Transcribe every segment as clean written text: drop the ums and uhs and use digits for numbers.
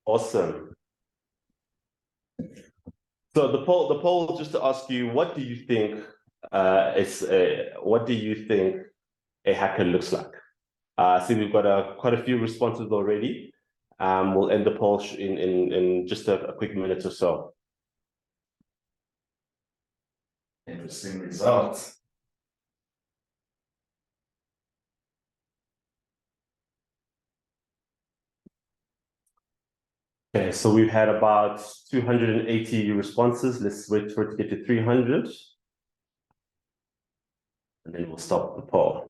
Awesome. So the poll just to ask you, what do you think a hacker looks like? See, we've got quite a few responses already. We'll end the poll in just a quick minute or so. Interesting results. Okay, so we've had about 280 responses. Let's wait for it to get to 300. And then we'll stop the poll.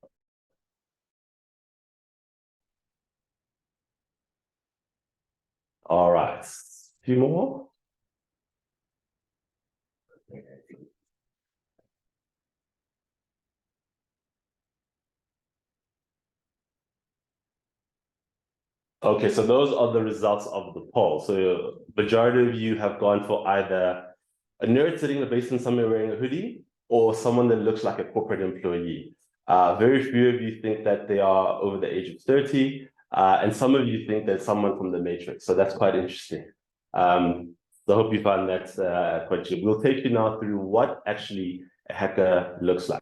All right, a few more. Okay, so those are the results of the poll. So majority of you have gone for either a nerd sitting in the basement somewhere wearing a hoodie or someone that looks like a corporate employee. Very few of you think that they are over the age of 30, and some of you think that someone from the Matrix. So that's quite interesting. So I hope you found that quite good. We'll take you now through what actually a hacker looks like.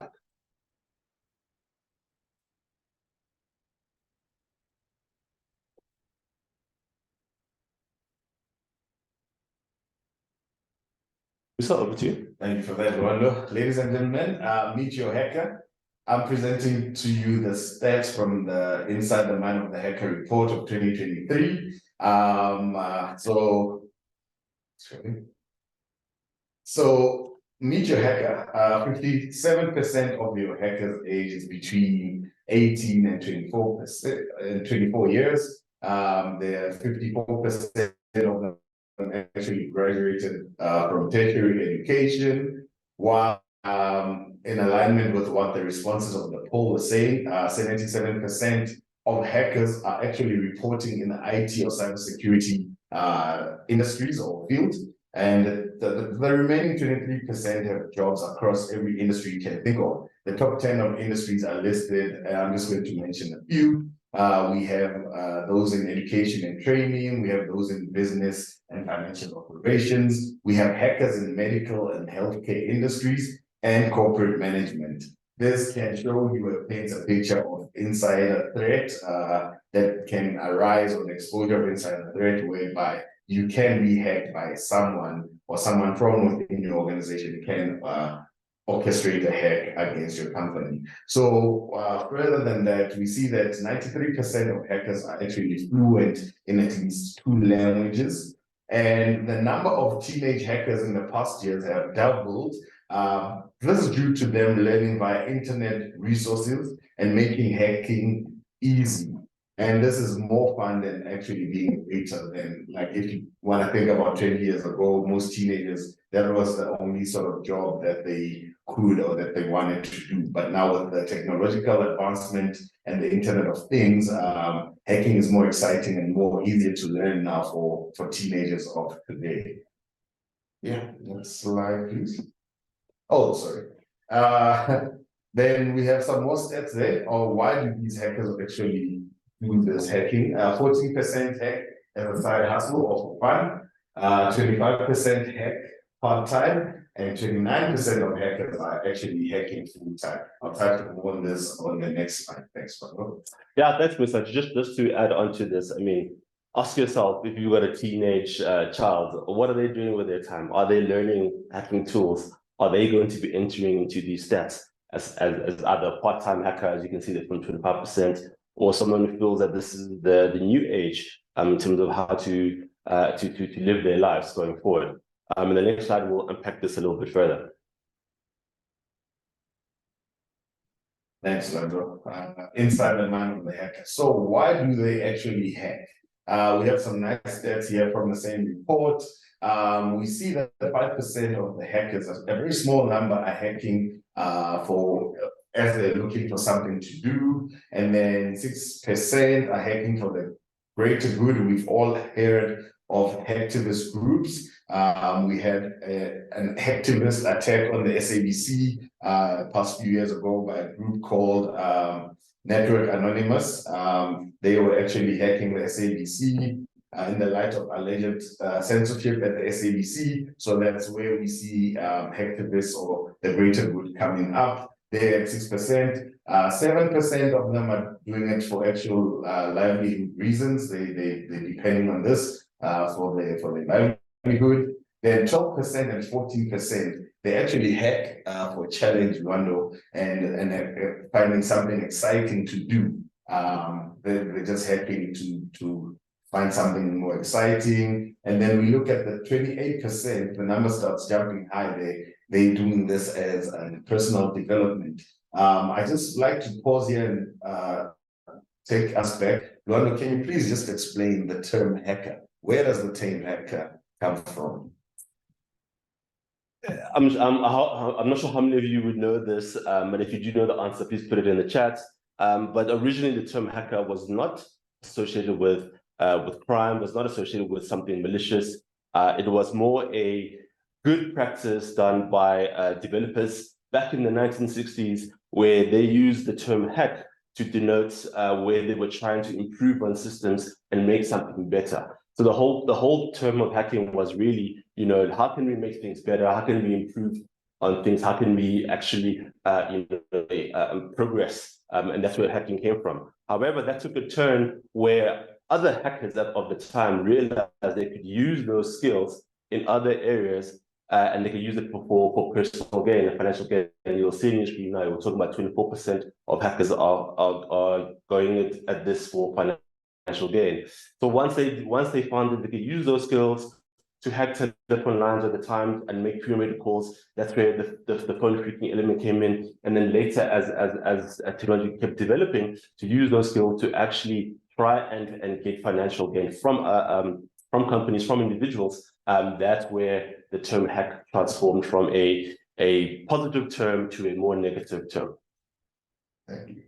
So over to you. Thank you for that, Wando. Ladies and gentlemen, meet your hacker. I'm presenting to you the stats from the Inside the Mind of the Hacker report of 2023. So meet your hacker. 57% of your hackers' age is between 18 and 24 years. There are 54% of them actually graduated from tertiary education, while in alignment with what the responses of the poll were saying, 77% of hackers are actually reporting in the IT or cybersecurity industries or fields, and the remaining 23% have jobs across every industry you can think of. The top 10 of industries are listed, and I'm just going to mention a few. We have those in education and training. We have those in business and financial operations. We have hackers in medical and healthcare industries and corporate management. This can show you paints a picture of insider threat that can arise on exposure of insider threat, whereby you can be hacked by someone or someone from within your organization can orchestrate a hack against your company. So further than that, we see that 93% of hackers are actually fluent in at least 2 languages. And the number of teenage hackers in the past years have doubled. This is due to them learning via internet resources and making hacking easy. And this is more fun than actually being greater than, like, if you want to think about 20 years ago, most teenagers, that was the only sort of job that they could or that they wanted to do. But now with the technological advancement and the Internet of Things, hacking is more exciting and more easier to learn now for teenagers of today. Yeah, next slide, please. Oh, sorry. Then we have some more stats there. Or why do these hackers actually do this hacking? 14% hack as a side hustle or for fun. 25% hack part-time, and 29% of hackers are actually hacking full-time. I'll try to move on this on the next slide. Thanks, Pablo. Yeah, thanks, Mr. Just to add on to this, I mean, ask yourself, if you've got a teenage child, what are they doing with their time? Are they learning hacking tools? Are they going to be entering into these stats as either part-time hacker, as you can see that from 25%, or someone who feels that this is the new age in terms of how to live their lives going forward? In the next slide, we'll unpack this a little bit further. Thanks, Landro. Inside the mind of the hacker. So why do they actually hack? We have some nice stats here from the same report. We see that 5% of the hackers, a very small number, are hacking as they're looking for something to do, and then 6% are hacking for the greater good. We've all heard of hacktivist groups. We had an hacktivist attack on the SABC past few years ago by a group called Network Anonymous. They were actually hacking the SABC. in the light of alleged censorship at the SABC. So that's where we see hacktivists or the greater good coming up. They're at 6%. 7% of them are doing it for actual livelihood reasons. They're depending on this for their livelihood. Then 12% and 14%, they actually hack for a challenge, Luando, and finding something exciting to do. They're just happy to find something more exciting. And then we look at the 28%, the number starts jumping high. They're doing this as a personal development. I just like to pause here and take us back. Luando, can you please just explain the term hacker? Where does the term hacker come from? I'm not sure how many of you would know this, but if you do know the answer, please put it in the chat. But originally, the term hacker was not associated with crime, was not associated with something malicious. It was more a good practice done by developers back in the 1960s, where they used the term hack to denote where they were trying to improve on systems and make something better. So the whole term of hacking was really, how can we make things better? How can we improve on things? How can we actually, progress? And that's where hacking came from. However, that took a turn where other hackers of the time realized they could use those skills in other areas, and they could use it for personal gain and financial gain. And you'll see in your screen now, we're talking about 24% of hackers are going at this for financial gain. So once they found that they could use those skills to hack telephone lines at the time and make pyramid calls, that's where the phone phreaking element came in. And then later, as technology kept developing, to use those skills to actually try and get financial gain from companies, from individuals. That's where the term hack transformed from a positive term to a more negative term. Thank you.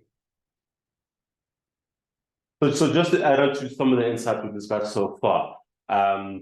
So just to add on to some of the insights we've discussed so far, so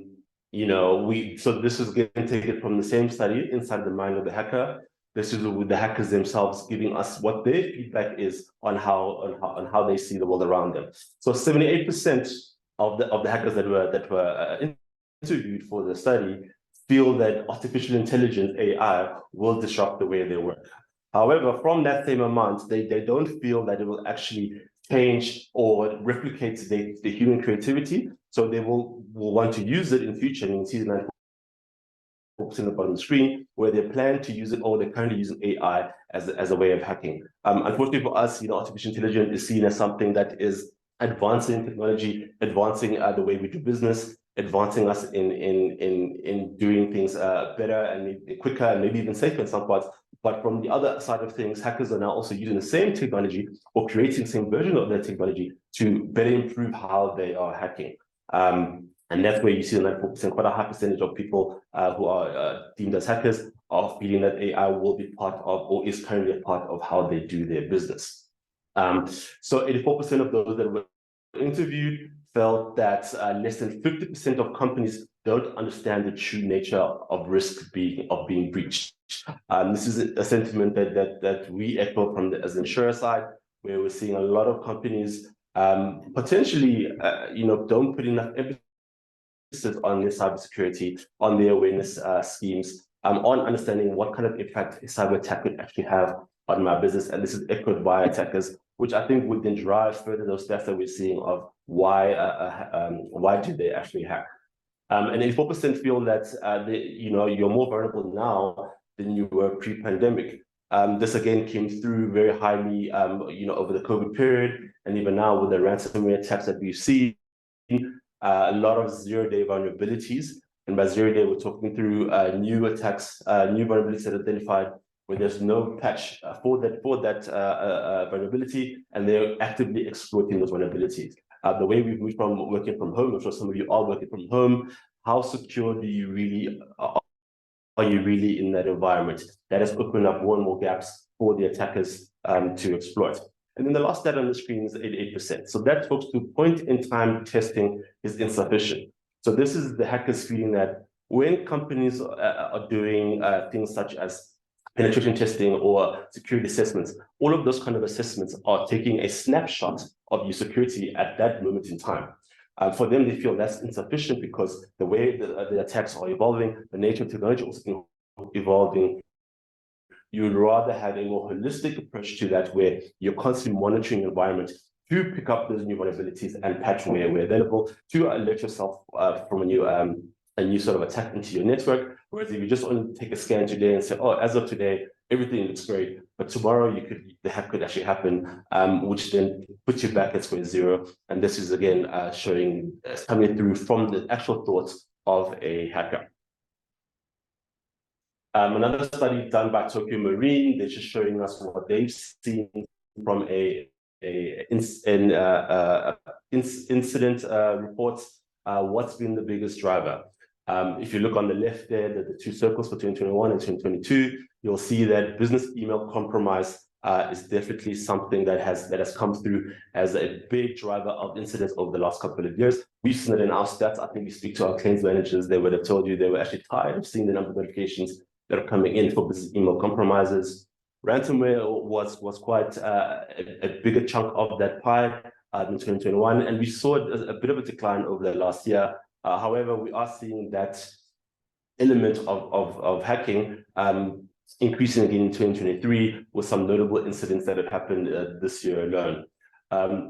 this is going to take it from the same study, Inside the Mind of the Hacker. This is with the hackers themselves giving us what their feedback is on how they see the world around them. So 78% of the hackers that were interviewed for the study feel that artificial intelligence, AI, will disrupt the way they work. However, from that same amount, they don't feel that it will actually change or replicate the human creativity. So they will want to use it in future. And you can see the 94% at the bottom of the screen, where they plan to use it, or they're currently using AI as a way of hacking. Unfortunately for us, artificial intelligence is seen as something that is advancing technology, advancing the way we do business, advancing us in doing things better and maybe quicker and maybe even safer in some parts. But from the other side of things, hackers are now also using the same technology or creating the same version of their technology to better improve how they are hacking. And that's where you see that 94%, quite a high percentage of people who are deemed as hackers are feeling that AI will be part of, or is currently a part of, how they do their business. So 84% of those that were interviewed felt that less than 50% of companies don't understand the true nature of risk being breached. This is a sentiment that we echo from as the insurer side, where we're seeing a lot of companies potentially, don't put enough emphasis on their cybersecurity, on their awareness schemes, on understanding what kind of impact a cyber attack could actually have on my business. And this is echoed by attackers, which I think would then drive further those stats that we're seeing of why do they actually hack. And 84% feel that you're more vulnerable now than you were pre-pandemic. This again came through very highly, over the COVID period, and even now with the ransomware attacks that we've seen, a lot of zero-day vulnerabilities. And by zero-day, we're talking through new attacks, new vulnerabilities that are identified where there's no patch for that vulnerability, and they're actively exploiting those vulnerabilities. The way we've moved from working from home, I'm sure some of you are working from home, how secure are you really in that environment? That has opened up more and more gaps for the attackers to exploit. And then the last stat on the screen is 88%. So that talks to point-in-time testing is insufficient. So this is the hackers feeling that when companies are doing things such as penetration testing or security assessments, all of those kind of assessments are taking a snapshot of your security at that moment in time. For them, they feel that's insufficient because the way the attacks are evolving, the nature of technology also evolving. You'd rather have a more holistic approach to that, where you're constantly monitoring the environment to pick up those new vulnerabilities and patch where available to alert yourself from a new sort of attack into your network. Whereas if you just only take a scan today and say, oh, as of today, everything looks great, but tomorrow the hack could actually happen, which then puts you back at square zero. And this is again coming through from the actual thoughts of a hacker. Another study done by Tokyo Marine, they're just showing us what they've seen from incident reports. What's been the biggest driver? If you look on the left there, the two circles for 2021 and 2022, you'll see that business email compromise is definitely something that has come through as a big driver of incidents over the last couple of years. We've seen it in our stats. I think we speak to our claims managers, they would have told you they were actually tired of seeing the number of notifications that are coming in for business email compromises. Ransomware was quite a bigger chunk of that pie in 2021, and we saw a bit of a decline over the last year. However, we are seeing that element of hacking increasing again in 2023 with some notable incidents that have happened this year alone.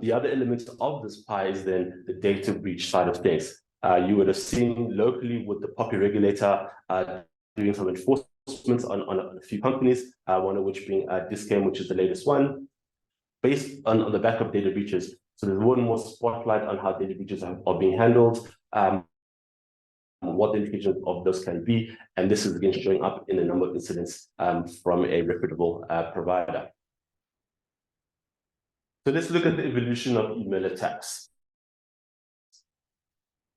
The other element of this pie is then the data breach side of things. You would have seen locally with the POPI regulator doing some enforcement on a few companies, one of which being Discam, which is the latest one, based on the back of data breaches. So there's one more spotlight on how data breaches are being handled, what the implications of those can be, and this is again showing up in a number of incidents from a reputable provider. So let's look at the evolution of email attacks.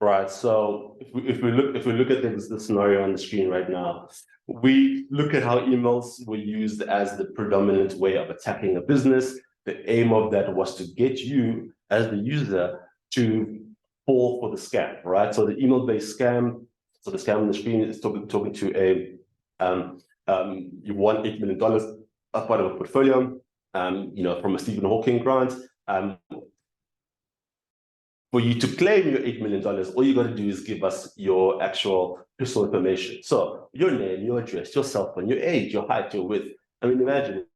Right. So if we look at the scenario on the screen right now, we look at how emails were used as the predominant way of attacking a business. The aim of that was to get you as the user to fall for the scam, right? So the email-based scam. So the scam on the screen is talking to you won $8 million as part of a portfolio, from a Stephen Hawking grant. For you to claim your $8 million, all you got to do is give us your actual personal information. So your name, your address, your cell phone, your age, your height, your width. I mean, imagine,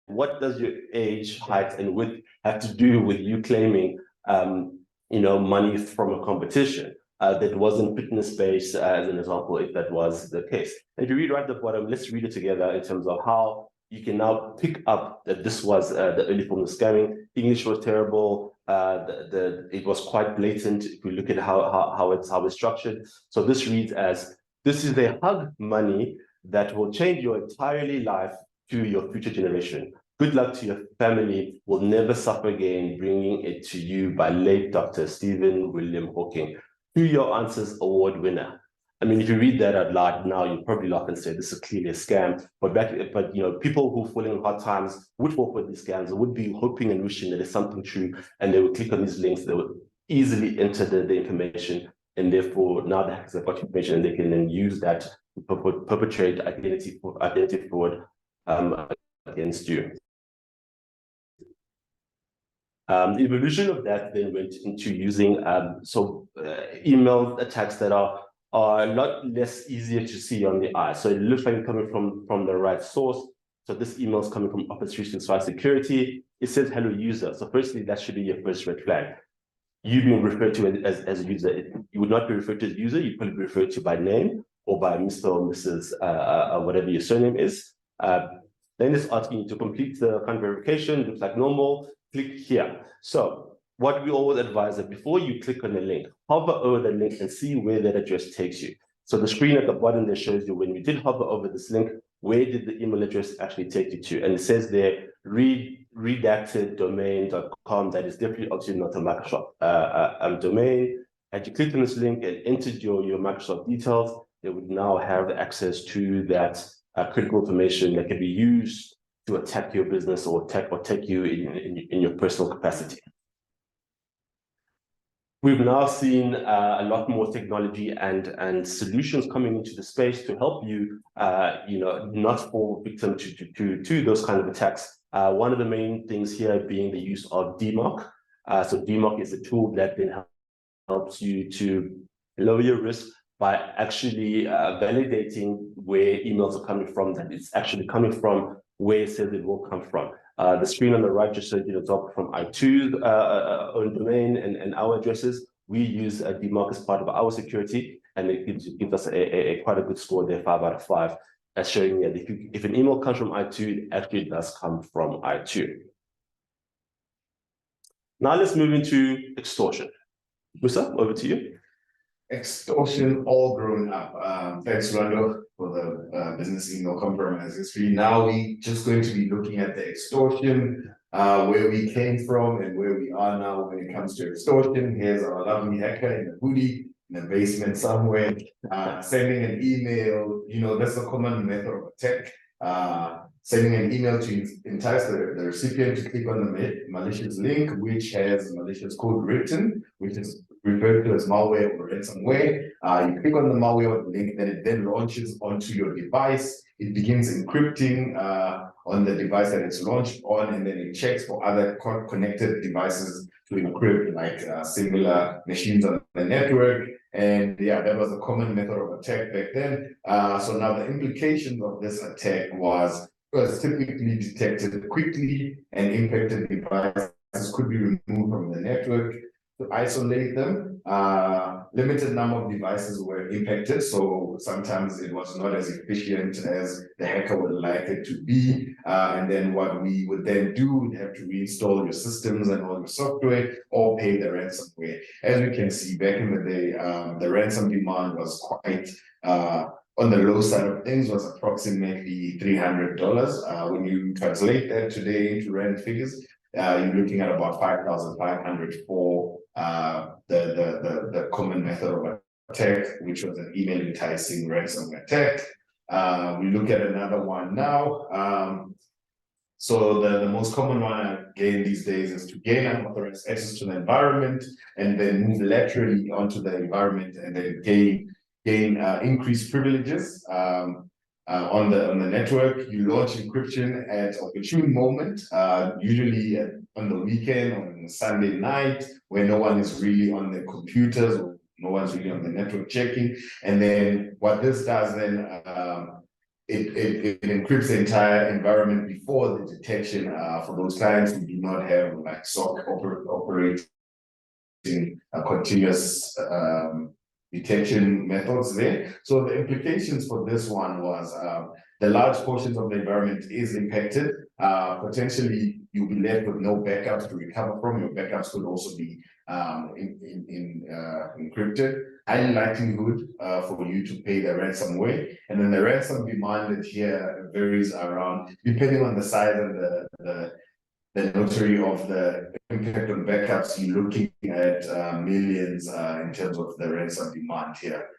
what does your age, height, and width have to do with you claiming, money from a competition that wasn't fitness-based, as an example, if that was the case. And if you read right at the bottom, let's read it together in terms of how you can now pick up that this was the early form of scamming. English was terrible. It was quite blatant if we look at how it's structured. So this reads as, this is a hug money that will change your entirely life to your future generation. Good luck to your family. Will never suffer again. Bringing it to you by late Dr. Stephen William Hawking. To your answers award winner. I mean, if you read that out loud now, you probably laugh and say this is clearly a scam. But people who fall in hard times would fall for these scams, would be hoping and wishing that there's something true, and they would click on these links. They would easily enter the information, and therefore now the hackers have got information, and they can then use that to perpetrate identity fraud against you. The evolution of that then went into using email attacks that are a lot less easier to see on the eye. So it looks like it's coming from the right source. So this email is coming from Office 365 Security. It says hello user. So firstly, that should be your first red flag. You being referred to as a user. You would not be referred to as a user. You probably be referred to by name or by Mr. or Mrs. Whatever your surname is. Then it's asking you to complete the account verification. Looks like normal. Click here. So what we always advise that before you click on the link, hover over the link and see where that address takes you. So the screen at the bottom there shows you when you did hover over this link, where did the email address actually take you to? And it says there, redacteddomain.com. That is definitely obviously not a Microsoft domain. Had you clicked on this link and entered your Microsoft details, they would now have access to that critical information that can be used to attack your business or attack you in your personal capacity. We've now seen a lot more technology and solutions coming into the space to help you, not fall victim to those kind of attacks. One of the main things here being the use of DMARC. So DMARC is a tool that then helps you to lower your risk by actually validating where emails are coming from, that it's actually coming from where it says it will come from. The screen on the right just shows you the example from iTOO's own domain and our addresses. We use DMARC as part of our security, and it gives us quite a good score there, 5 out of 5, as showing that if an email comes from iTOO, it actually does come from iTOO. Now let's move into extortion. Musa, over to you. Extortion all grown up. Thanks, Rolando, for the business email compromise history. Now we're just going to be looking at the extortion, where we came from and where we are now when it comes to extortion. Here's our lovely hacker in a hoodie in the basement somewhere, sending an email. You know, that's a common method of attack. Sending an email to entice the recipient to click on the malicious link, which has malicious code written, which is referred to as malware or ransomware. You click on the malware link, then it then launches onto your device. It begins encrypting on the device that it's launched on, and then it checks for other connected devices to encrypt, like similar machines on the network. And yeah, that was a common method of attack back then. So now the implications of this attack was typically detected quickly, and impacted devices could be removed from the network to isolate them. Limited number of devices were impacted, so sometimes it was not as efficient as the hacker would like it to be. And then what we would then do, we'd have to reinstall your systems and all your software, or pay the ransomware. As we can see, back in the day, the ransom demand was quite on the low side of things, was approximately $300. When you translate that today into rand figures, you're looking at about 5,500 for the common method of attack, which was an email enticing ransom attack. We look at another one now. So the most common one again these days is to gain unauthorized access to the environment and then move laterally onto the environment and then gain increased privileges on the network. You launch encryption at opportune moment, usually on the weekend, on Sunday night, where no one is really on the computers or no one's really on the network checking. And then what this does then, it encrypts the entire environment before the detection for those clients who do not have like SOC operating continuous detection methods there. So the implications for this one was the large portions of the environment is impacted. Potentially, you'll be left with no backups to recover from. Your backups could also be encrypted. High likelihood for you to pay the ransomware. And then the ransom demanded here varies around, depending on the size and the notary of the impact on backups, you're looking at millions in terms of the ransom demand here.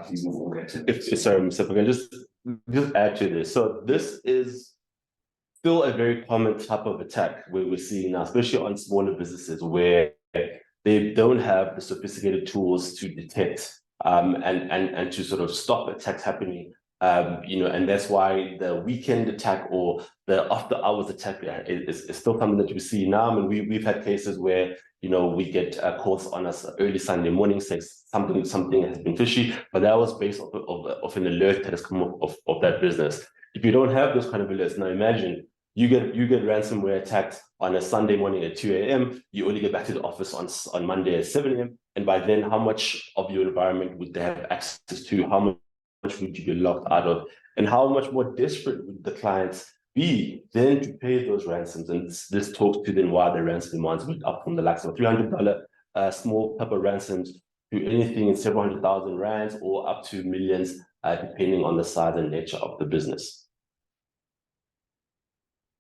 Please move over to Sorry, Mr. If I can just add to this. So this is still a very common type of attack where we're seeing now, especially on smaller businesses where they don't have the sophisticated tools to detect and to sort of stop attacks happening. And that's why the weekend attack or the after hours attack is still something that we see now. And we've had cases where, we get calls on us early Sunday morning saying something has been fishy, but that was based off an alert that has come of that business. If you don't have those kind of alerts, now imagine you get ransomware attacked on a Sunday morning at 2 a.m. You only get back to the office on Monday at 7 a.m. And by then, how much of your environment would they have access to? How much would you be locked out of? And how much more desperate would the clients be then to pay those ransoms? And this talks to then why the ransom demands went up from the likes of $300 small pepper ransoms to anything in several hundred thousand rands or up to millions, depending on the size and nature of the business.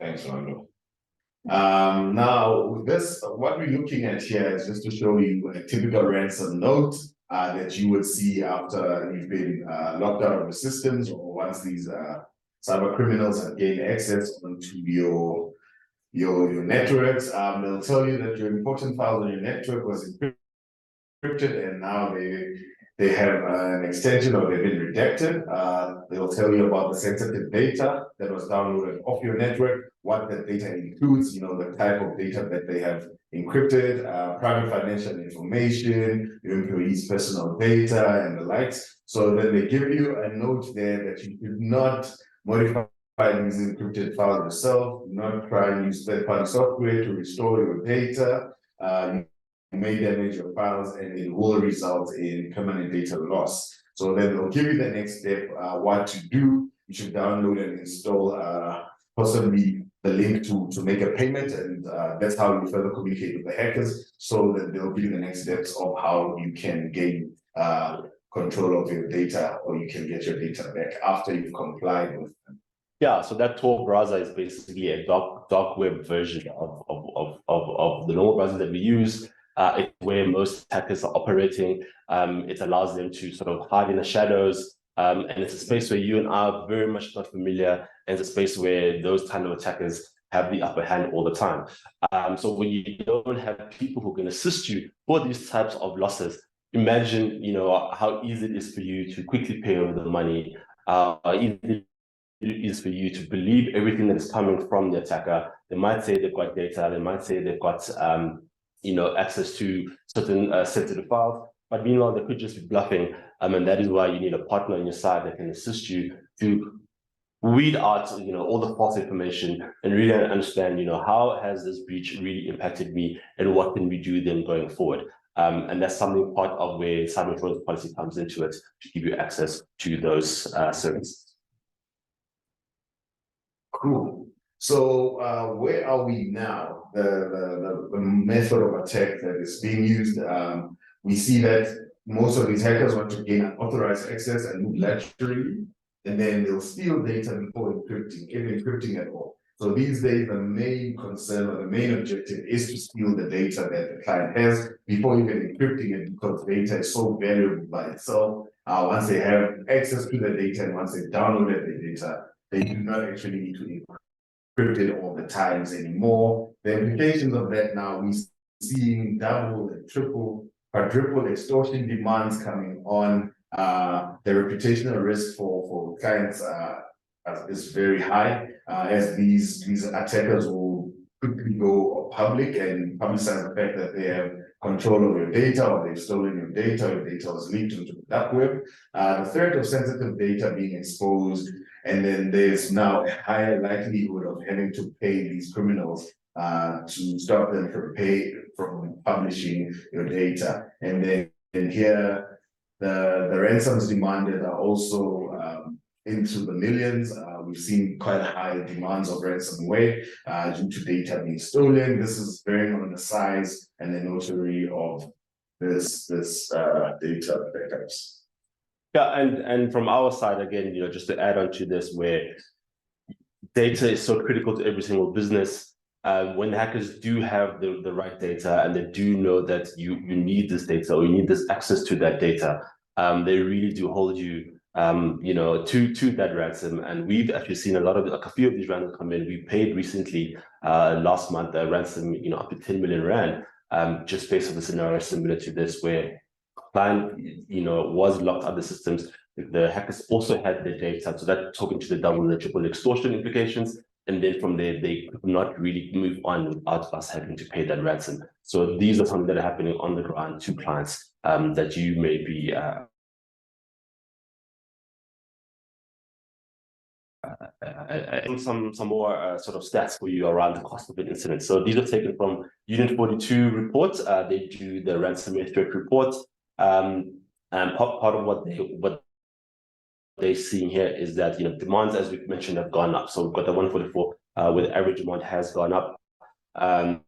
Thanks, Rolando. Now, with this, what we're looking at here is just to show you a typical ransom note that you would see after you've been locked out of the systems, or once these cyber criminals have gained access onto your networks. They'll tell you that your important files on your network was encrypted, and now they have an extension or they've been redacted. They'll tell you about the sensitive data that was downloaded off your network, what that data includes, the type of data that they have encrypted, private financial information, your employees' personal data, and the likes. So then they give you a note there that you should not modify these encrypted files yourself, not try and use third-party software to restore your data. You may damage your files and it will result in permanent data loss. So then they'll give you the next step, what to do. You should download and install possibly the link to make a payment, and that's how you further communicate with the hackers, so that they'll give you the next steps of how you can gain control of your data, or you can get your data back after you've complied with them. Yeah, so that Tor browser is basically a dark web version of the normal browser that we use. It's where most hackers are operating. It allows them to sort of hide in the shadows. And it's a space where you and I are very much not familiar. And it's a space where those kind of attackers have the upper hand all the time. So when you don't have people who can assist you for these types of losses, imagine, how easy it is for you to quickly pay over the money. Easy it is for you to believe everything that is coming from the attacker. They might say they've got data. They might say they've got, access to certain sensitive files. But meanwhile, they could just be bluffing. And that is why you need a partner on your side that can assist you to weed out, all the false information and really understand, how has this breach really impacted me and what can we do then going forward? And that's something part of where cyber insurance policy comes into it, to give you access to those services. Cool. So where are we now? The method of attack that is being used, we see that most of these hackers want to gain unauthorized access and move laterally, and then they'll steal data before encrypting, if encrypting at all. So these days, the main concern or the main objective is to steal the data that the client has before even encrypting it, because data is so valuable by itself. Once they have access to the data and once they've downloaded the data, they do not actually need to encrypt it all the times anymore. The implications of that now, we're seeing double and triple, quadruple extortion demands coming on. The reputational risk for clients is very high, as these attackers will quickly go public and publicize the fact that they have control of your data, or they've stolen your data was leaked into the dark web. The threat of sensitive data being exposed, and then there's now a higher likelihood of having to pay these criminals to stop them from publishing your data. And then here, the ransoms demanded are also into the millions. We've seen quite high demands of ransomware due to data being stolen. This is varying on the size and the notoriety of this data backups. Yeah, and from our side, again, just to add on to this, where data is so critical to every single business. When hackers do have the right data and they do know that you need this data, or you need this access to that data, they really do hold you to that ransom. And we've actually seen a few of these ransoms come in. We paid recently, last month, a ransom, up to 10 million rand, just based on a scenario similar to this, where client, was locked out of the systems. The hackers also had their data, so that's talking to the double and the triple extortion implications. And then from there, they could not really move on without us having to pay that ransom. So these are something that are happening on the ground to clients that you may be some more sort of stats for you around the cost of an incident. So these are taken from Unit 42 reports. They do the ransomware threat report. And part of what they're seeing here is that demands, as we've mentioned, have gone up. So we've got the 144 where the average demand has gone up. 70%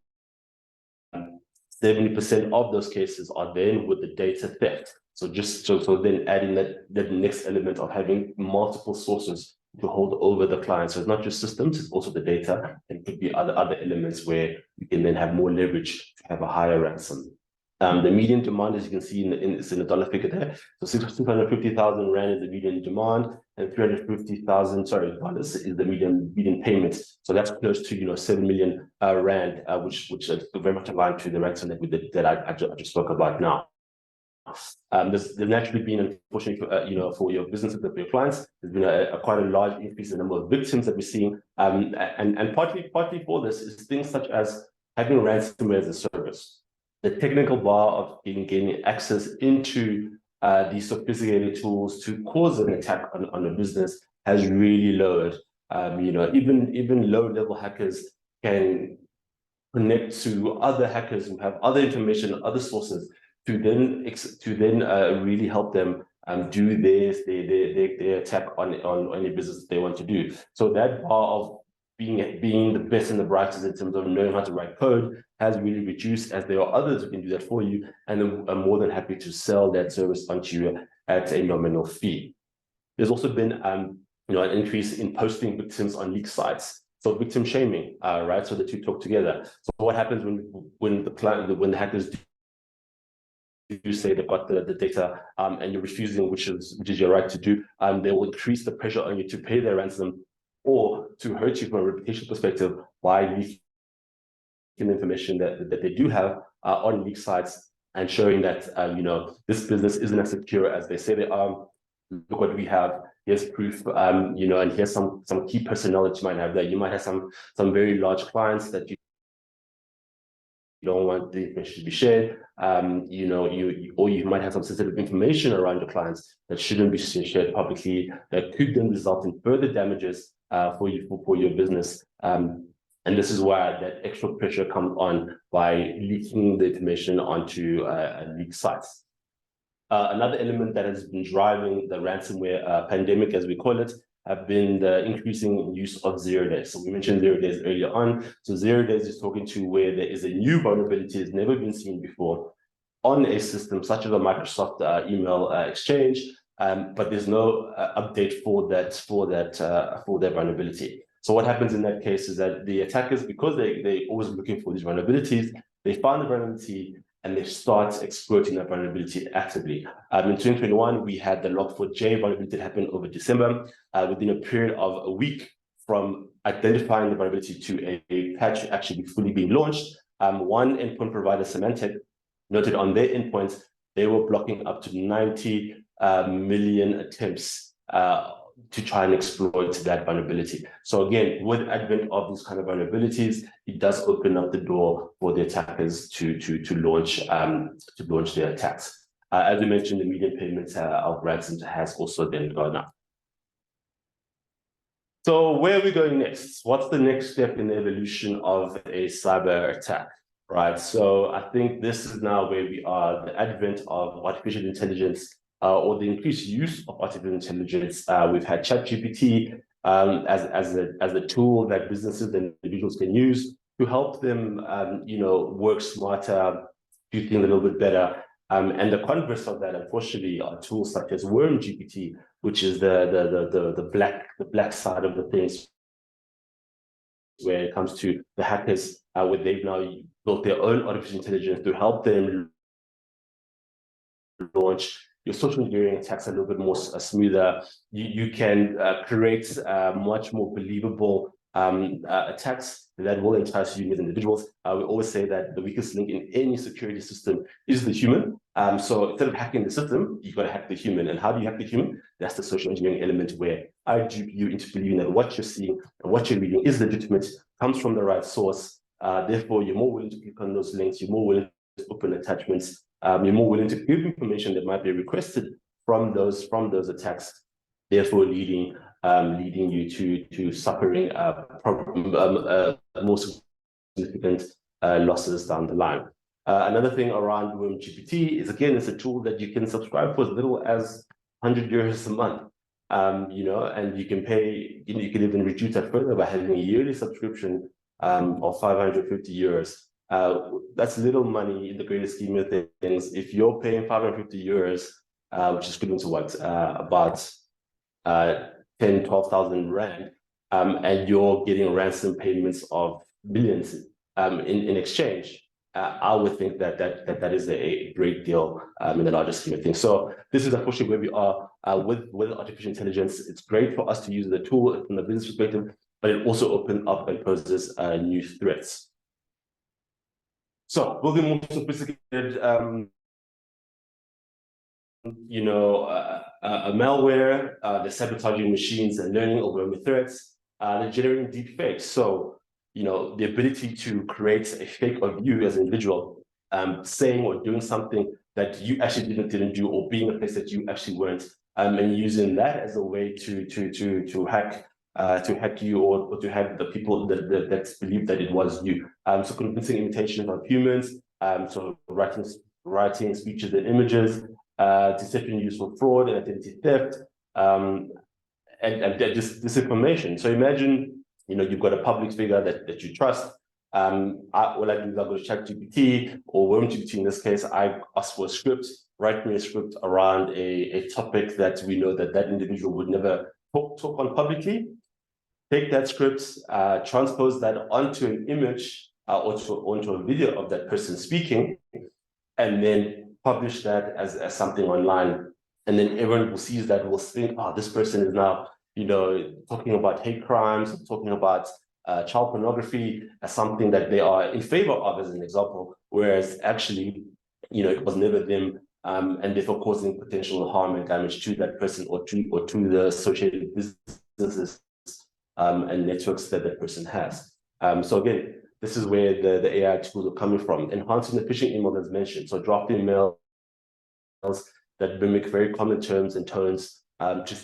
of those cases are then with the data theft. So then adding that next element of having multiple sources to hold over the client. So it's not just systems, it's also the data, and it could be other elements where you can then have more leverage to have a higher ransom. The median demand, as you can see, it's in the dollar figure there. So 650,000 rand is the median demand, and 350,000 dollars is the median payment. So that's close to 7 million rand, which is very much aligned to the ransom that I just spoke about now. There's naturally been, unfortunately, for your businesses, for your clients, there's been quite a large increase in the number of victims that we're seeing. And partly for this is things such as having ransomware as a service. The technical bar of gaining access into these sophisticated tools to cause an attack on a business has really lowered. Even low-level hackers can connect to other hackers who have other information, other sources, to then really help them do their attack on any business they want to do. So that bar of being the best and the brightest in terms of knowing how to write code has really reduced, as there are others who can do that for you, and I'm more than happy to sell that service onto you at a nominal fee. There's also been an increase in posting victims on leak sites. So victim shaming, right? So the two talk together. So what happens when the hackers do say they've got the data and you're refusing, which is your right to do, they will increase the pressure on you to pay their ransom or to hurt you from a reputation perspective by leaking information that they do have on leak sites and showing that this business isn't as secure as they say they are. Look what we have. Here's proof, and here's some key personnel that you might have there. You might have some very large clients that you don't want the information to be shared. You might have some sensitive information around your clients that shouldn't be shared publicly, that could then result in further damages for your business. And this is why that extra pressure comes on by leaking the information onto leak sites. Another element that has been driving the ransomware pandemic, as we call it, have been the increasing use of 0 days. So we mentioned 0 days earlier on. So 0 days is talking to where there is a new vulnerability that's never been seen before on a system such as a Microsoft email exchange, but there's no update for that vulnerability. So what happens in that case is that the attackers, because they're always looking for these vulnerabilities, they find the vulnerability and they start exploiting that vulnerability actively. In 2021, we had the Log4j vulnerability that happened over December. Within a period of a week from identifying the vulnerability to a patch actually fully being launched, one endpoint provider, Symantec, noted on their endpoints, they were blocking up to 90 million attempts to try and exploit that vulnerability. So again, with the advent of these kind of vulnerabilities, it does open up the door for the attackers to launch their attacks. As we mentioned, the median payments of ransom has also then gone up. So where are we going next? What's the next step in the evolution of a cyber attack? Right. So I think this is now where we are, the advent of artificial intelligence or the increased use of artificial intelligence. We've had ChatGPT as a tool that businesses and individuals can use to help them, work smarter, do things a little bit better. And the converse of that, unfortunately, are tools such as WormGPT, which is the black side of the things, where it comes to the hackers, where they've now built their own artificial intelligence to help them launch your social engineering attacks a little bit more smoother. You can create much more believable attacks that will entice you as individuals. We always say that the weakest link in any security system is the human. So instead of hacking the system, you've got to hack the human. And how do you hack the human? That's the social engineering element, where I dupe you into believing that what you're seeing and what you're reading is legitimate, comes from the right source. Therefore, you're more willing to click on those links. You're more willing to open attachments. You're more willing to give information that might be requested from those attacks. Therefore, leading you to suffering more significant losses down the line. Another thing around WormGPT is, again, it's a tool that you can subscribe for as little as 100 euros a month. And you can pay, you can even reduce that further by having a yearly subscription of 550 euros. That's little money in the greater scheme of things. If you're paying 550 euros, which is equivalent to what, about 10,000-12,000 rand, and you're getting ransom payments of millions in exchange, I would think that is a great deal in the larger scheme of things. So this is unfortunately where we are with artificial intelligence. It's great for us to use the tool from the business perspective, but it also opens up and poses new threats. So building more sophisticated a malware, they're sabotaging machines and learning algorithmic threats, they're generating deep fakes. So, the ability to create a fake of you as an individual, saying or doing something that you actually didn't do, or being a place that you actually weren't, and using that as a way to hack you, or to hack the people that believe that it was you. So convincing imitation of humans, so writing speeches and images, deception used for fraud and identity theft, and just disinformation. So imagine, you've got a public figure that you trust. All I do is I go to ChatGPT or WormGPT. In this case, I ask for a script, write me a script around a topic that we know that individual would never talk on publicly. Take that script, transpose that onto an image, or onto a video of that person speaking, and then publish that as something online. And then everyone who sees that will think, oh, this person is now, talking about hate crimes, talking about child pornography as something that they are in favor of, as an example, whereas actually, it was never them, and therefore causing potential harm and damage to that person or to the associated businesses and networks that person has. So again, this is where the AI tools are coming from. Enhancing the phishing email as mentioned. So drafting emails that mimic very common terms and tones to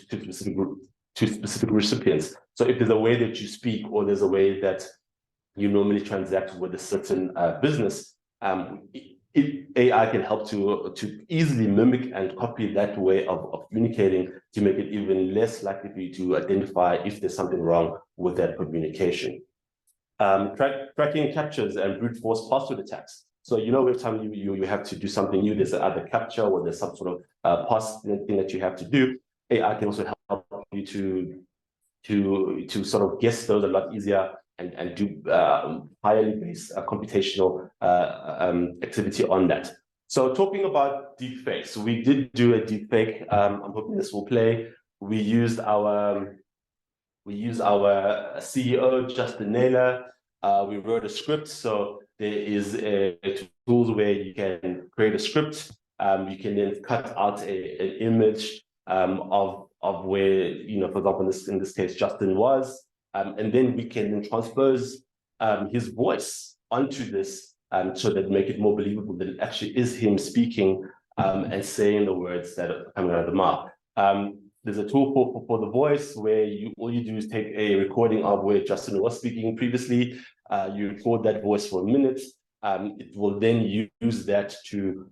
specific recipients. So if there's a way that you speak, or there's a way that you normally transact with a certain business, AI can help to easily mimic and copy that way of communicating, to make it even less likely for you to identify if there's something wrong with that communication. Tracking captures and brute force password attacks. So every time you have to do something new, there's either capture or there's some sort of password thing that you have to do. AI can also help you to sort of guess those a lot easier and do highly based computational activity on that. So talking about deepfake, so we did do a deepfake. I'm hoping this will play. We used our CEO, Justin Naylor. We wrote a script. So there is a tools where you can create a script. You can then cut out an image of where, for example, in this case, Justin was, and then we can then transpose his voice onto this, so that make it more believable that it actually is him speaking and saying the words that are coming out of the mouth. There's a tool for the voice where all you do is take a recording of where Justin was speaking previously. You record that voice for a minute. It will then use that to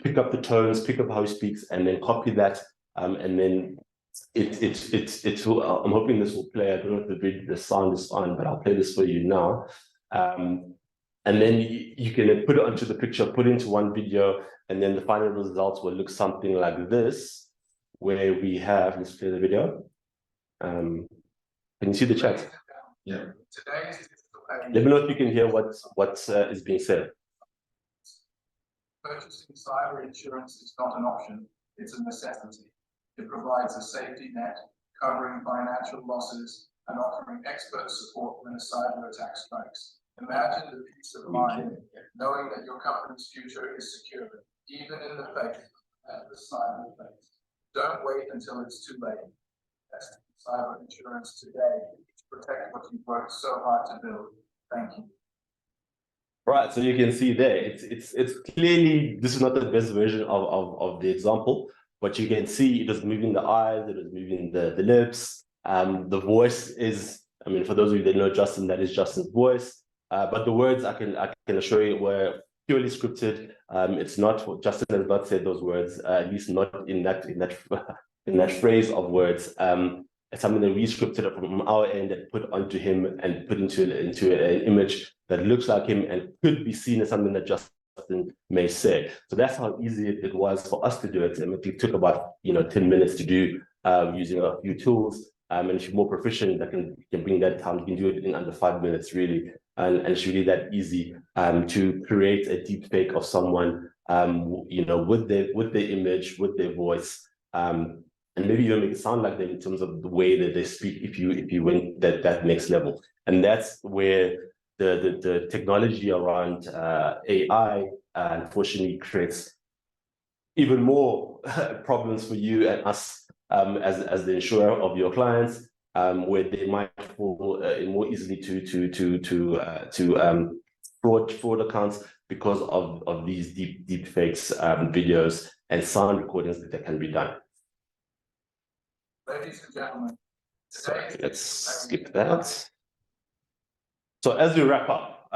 pick up the tones, pick up how he speaks, and then copy that. And then it will, I'm hoping this will play. I don't know if the sound is on, but I'll play this for you now. And then you can put it onto the picture, put it into one video, and then the final results will look something like this, where we have, let's play the video. Can you see the chat? Yeah. Let me know if you can hear what is being said. Purchasing cyber insurance is not an option, it's a necessity. It provides a safety net, covering financial losses and offering expert support when a cyber attack strikes. Imagine the peace of mind knowing that your company's future is secure, even in the face of the cyber phase. Don't wait until it's too late. Test cyber insurance today to protect what you've worked so hard to build. Thank you. Right, so you can see there, it's clearly, this is not the best version of the example, but you can see it is moving the eyes, it is moving the lips. The voice is, I mean, for those of you that know Justin, that is Justin's voice. But the words I can assure you were purely scripted. It's not, Justin has not said those words, at least not in that phrase of words. It's something that we scripted from our end and put onto him and put into an image that looks like him and could be seen as something that Justin may say. So that's how easy it was for us to do it. And it took about 10 minutes to do using a few tools. And if you're more proficient, that can bring that down. You can do it in under 5 minutes, really. And it's really that easy to create a deep fake of someone, with their image, with their voice. And maybe even make it sound like them in terms of the way that they speak if you went that next level. And that's where the technology around AI unfortunately creates even more problems for you and us as the insurer of your clients, where they might fall more easily to fraud accounts because of these deep fakes, videos and sound recordings that can be done. Ladies and gentlemen, Sorry, let's skip that. So as we wrap up,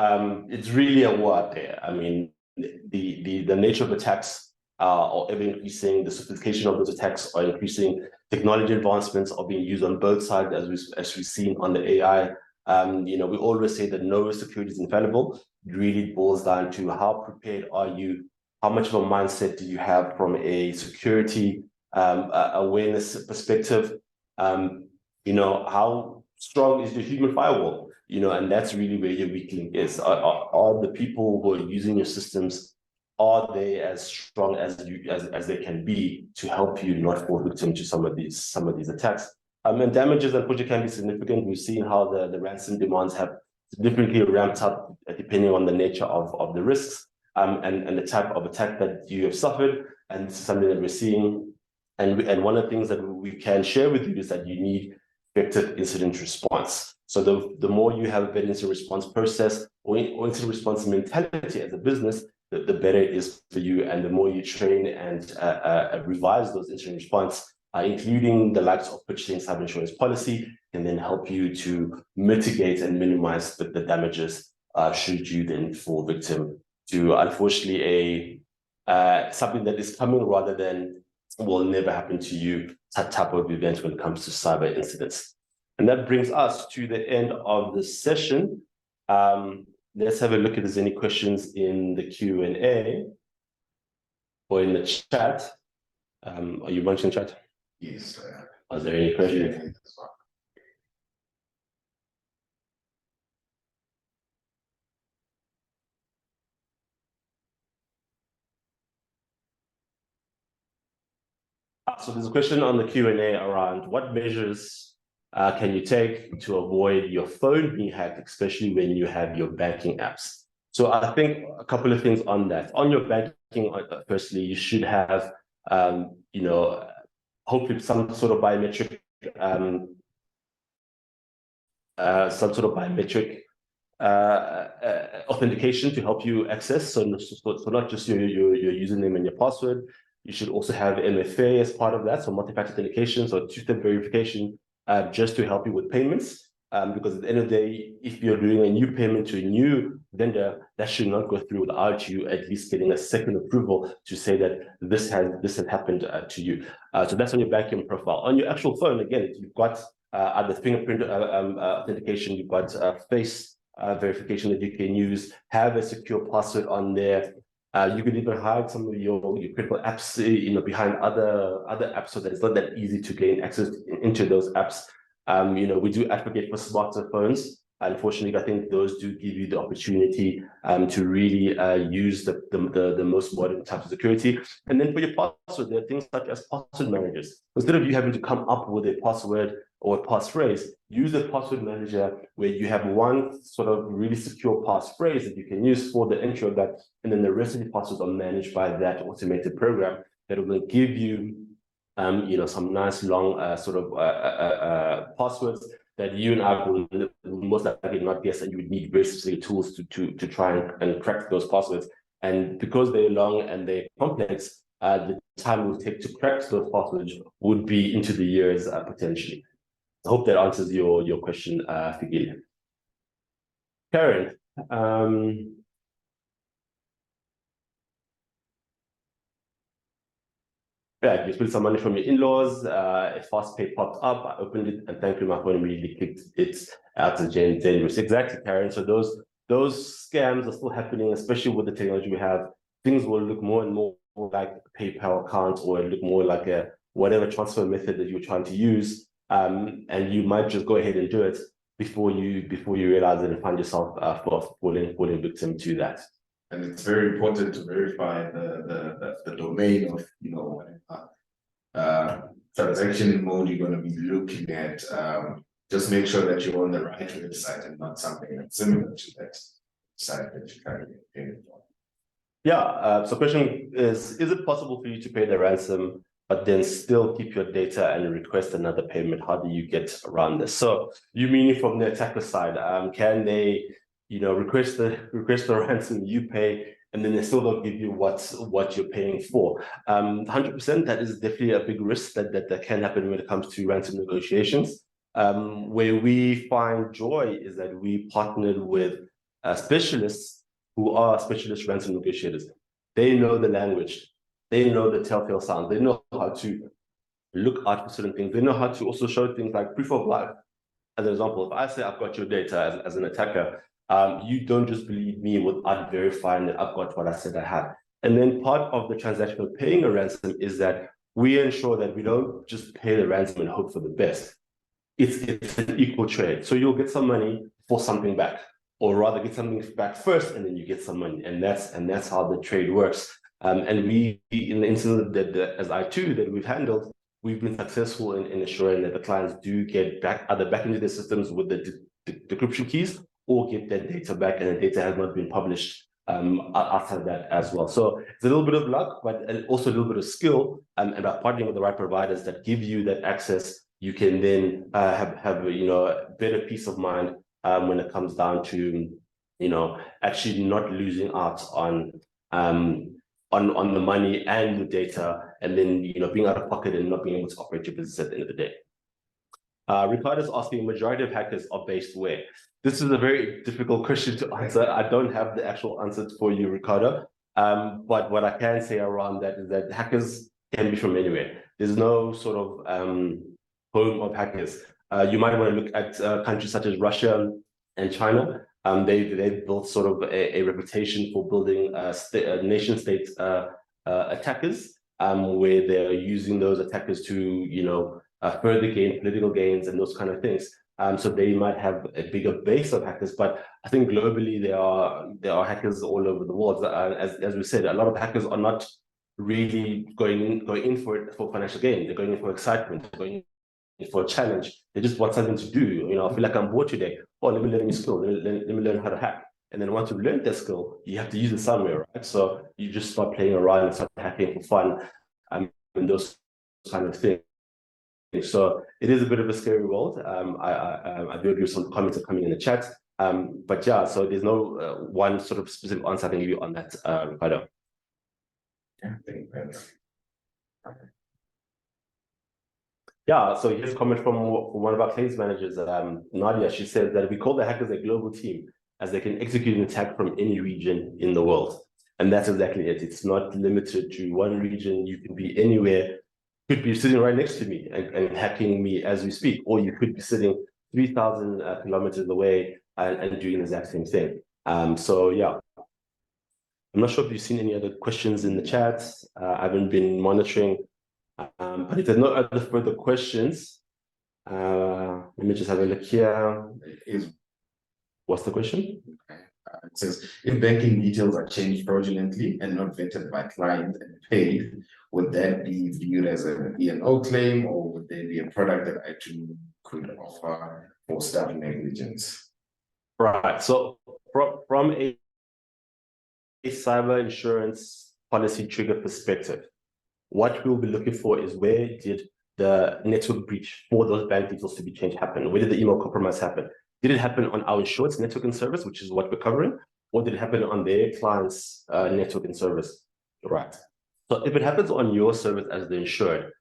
it's really a war out there. I mean, the nature of attacks are ever increasing. The sophistication of those attacks are increasing. Technology advancements are being used on both sides, as we've seen on the AI. We always say that no security is infallible. It really boils down to how prepared are you? How much of a mindset do you have from a security awareness perspective? How strong is your human firewall? And that's really where your weak link is. Are the people who are using your systems, are they as strong as they can be to help you not fall victim to some of these attacks? And damages, unfortunately, can be significant. We've seen how the ransom demands have significantly ramped up depending on the nature of the risks and the type of attack that you have suffered. And this is something that we're seeing. And one of the things that we can share with you is that you need effective incident response. So the more you have a better incident response process or incident response mentality as a business, the better it is for you. And the more you train and revise those incident response, including the likes of purchasing cyber insurance policy, can then help you to mitigate and minimize the damages should you then fall victim to, unfortunately, something that is coming rather than will never happen to you type of event when it comes to cyber incidents. And that brings us to the end of the session. Let's have a look if there's any questions in the Q&A or in the chat. Are you munching chat? Yes. Are there any questions? So there's a question on the Q&A around what measures can you take to avoid your phone being hacked, especially when you have your banking apps? So I think a couple of things on that. On your banking, firstly, you should have, hopefully some sort of biometric, authentication to help you access. So not just your username and your password. You should also have MFA as part of that, so multi-factor authentication, so two-step verification, just to help you with payments. Because at the end of the day, if you're doing a new payment to a new vendor, that should not go through without you at least getting a second approval to say that this has happened to you. So that's on your banking profile. On your actual phone, again, you've got either fingerprint authentication, you've got face verification that you can use, have a secure password on there. You can even hide some of your critical apps, behind other apps, so that it's not that easy to gain access into those apps. We do advocate for smarter phones. Unfortunately, I think those do give you the opportunity to really use the most modern types of security. And then for your password, there are things such as password managers. Instead of you having to come up with a password or a passphrase, use a password manager where you have one sort of really secure passphrase that you can use for the entry of that, and then the rest of the passwords are managed by that automated program that will give you some nice long passwords that you and I will most likely not guess, and you would need very specific tools to try and crack those passwords. And because they're long and they're complex, the time it will take to crack those passwords would be into the years potentially. I hope that answers your question, Figile. Karen, yeah, you spent some money from your in-laws, a fast pay popped up, I opened it, and thankfully my phone immediately clicked it out to generous. Exactly, Karen. So those scams are still happening, especially with the technology we have. Things will look more and more like PayPal accounts, or look more like a whatever transfer method that you're trying to use. And you might just go ahead and do it before you realize it and find yourself falling victim to that. And it's very important to verify the domain of transaction mode you're going to be looking at. Just make sure that you're on the right website and not something that's similar to that site that you're currently paying for. Yeah, so question is it possible for you to pay the ransom, but then still keep your data and request another payment? How do you get around this? So you mean from the attacker side, can they, request the ransom, you pay, and then they still don't give you what you're paying for? 100%, that is definitely a big risk that can happen when it comes to ransom negotiations. Where we find joy is that we partnered with specialists who are specialist ransom negotiators. They know the language, they know the telltale signs, they know how to look out for certain things, they know how to also show things like proof of life. As an example, if I say I've got your data as an attacker, you don't just believe me without verifying that I've got what I said I had. And then part of the transaction of paying a ransom is that we ensure that we don't just pay the ransom and hope for the best. It's an equal trade. So you'll get some money for something back, or rather get something back first and then you get some money. And that's how the trade works. And we, in the instance that as iTOO that we've handled, we've been successful in ensuring that the clients do get either back into their systems with the decryption keys, or get their data back, and the data has not been published outside that as well. So it's a little bit of luck, but also a little bit of skill, and by partnering with the right providers that give you that access, you can then have a better peace of mind when it comes down to actually not losing out on the money and the data, and then being out of pocket and not being able to operate your business at the end of the day. Ricardo's asking, majority of hackers are based where? This is a very difficult question to answer. I don't have the actual answers for you, Ricardo. But what I can say around that is that hackers can be from anywhere. There's no sort of home of hackers. You might want to look at countries such as Russia and China. They've built sort of a reputation for building nation-state attackers, where they're using those attackers to further gain political gains and those kind of things. So they might have a bigger base of hackers, but I think globally there are hackers all over the world. As we said, a lot of hackers are not really going in for it for financial gain. They're going in for excitement. They're going in for a challenge. They just want something to do. I feel like I'm bored today. Oh, let me learn a new skill. Let me learn how to hack. And then once you've learned that skill, you have to use it somewhere, right? So you just start playing around and start hacking for fun, and those kind of things. So it is a bit of a scary world. I do agree with some comments are coming in the chat. But yeah, so there's no one sort of specific answer I can give you on that, Ricardo. Yeah, thanks. Yeah, so here's a comment from one of our claims managers, Nadia. She says that we call the hackers a global team, as they can execute an attack from any region in the world. And that's exactly it. It's not limited to one region. You can be anywhere. Could be sitting right next to me and hacking me as we speak, or you could be sitting 3,000 kilometers away and doing the exact same thing. So yeah, I'm not sure if you've seen any other questions in the chat. I haven't been monitoring, but if there's no other further questions, let me just have a look here. What's the question? It says, if banking details are changed fraudulently and not vetted by client and paid, would that be viewed as an E&O claim, or would there be a product that iTOO could offer for staff negligence? Right. So from a cyber insurance policy trigger perspective, what we'll be looking for is, where did the network breach for those bank details to be changed happen? Where did the email compromise happen? Did it happen on our insured's network and service, which is what we're covering, or did it happen on their client's network and service? Right. So if it happens on your service as the insured,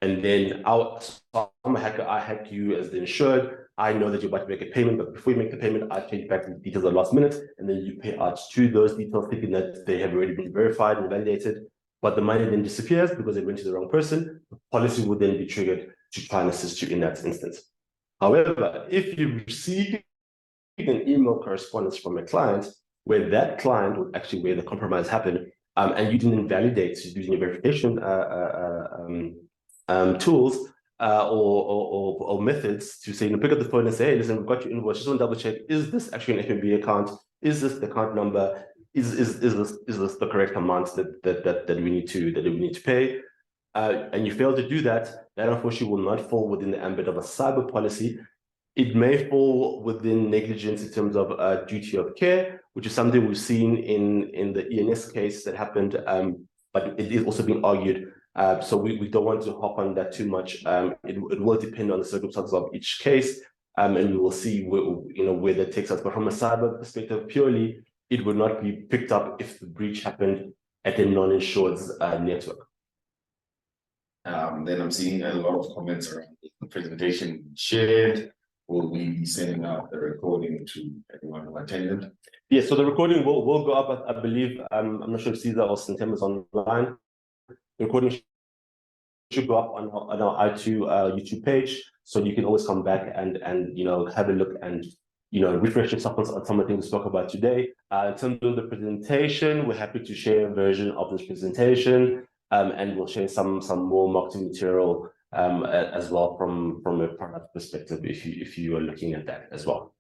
and then I'm a hacker, I hack you as the insured, I know that you're about to make a payment, but before you make the payment, I change back the details at the last minute, and then you pay out to those details thinking that they have already been verified and validated, but the money then disappears because it went to the wrong person. The policy would then be triggered to try and assist you in that instance. However, if you receive an email correspondence from a client where that client would actually, where the compromise happened, and you didn't validate using your verification tools or methods to say, pick up the phone and say, hey, listen, we've got your invoice, just want to double check, is this actually an FNB account? Is this the account number? Is this the correct amount that we need to pay? And you fail to do that, that unfortunately will not fall within the ambit of a cyber policy. It may fall within negligence in terms of duty of care, which is something we've seen in the ENS case that happened, but it is also being argued. So we don't want to hop on that too much. It will depend on the circumstances of each case, and we will see where that takes us. But from a cyber perspective, purely, it would not be picked up if the breach happened at a non-insured's network. Then I'm seeing a lot of comments around the presentation shared. Will we be sending out the recording to everyone who attended? Yes, so the recording will go up, I believe. I'm not sure if Caesar or Santem is online. The recording should go up on our YouTube page, so you can always come back and have a look and refresh yourself on some of the things we spoke about today. In terms of the presentation, we're happy to share a version of this presentation, and we'll share some more marketing material as well from a product perspective if you are looking at that as well.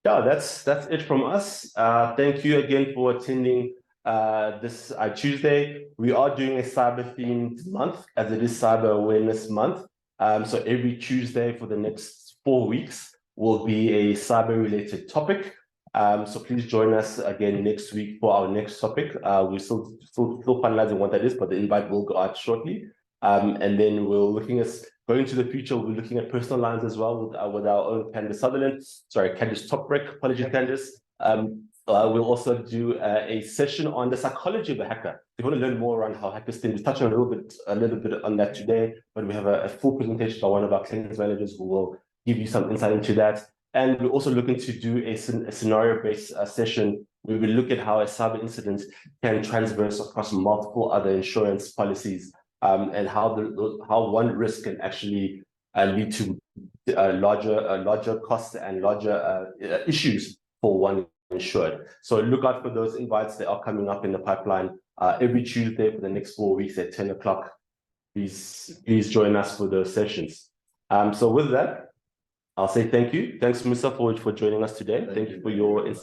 Yeah, that's it from us. Thank you again for attending this iTOOsday. We are doing a cyber themed month, as it is Cyber Awareness Month. So every Tuesday for the next 4 weeks will be a cyber related topic. So please join us again next week for our next topic. We're still finalizing what that is, but the invite will go out shortly. And then we're looking at going to the future. We're looking at personal lines as well with our own Candice Sutherland. Sorry, Candice Topbrick. Apologies, Candice. We'll also do a session on the psychology of a hacker. If you want to learn more around how hackers think, we touched on a little bit on that today, but we have a full presentation by one of our claims managers who will give you some insight into that. And we're also looking to do a scenario-based session where we look at how a cyber incident can transverse across multiple other insurance policies, and how one risk can actually lead to larger costs and larger issues for one insured. So look out for those invites. They are coming up in the pipeline every Tuesday for the next 4 weeks at 10 o'clock. Please join us for those sessions. So with that, I'll say thank you. Thanks, Musa, for joining us today. Thank you for your insight.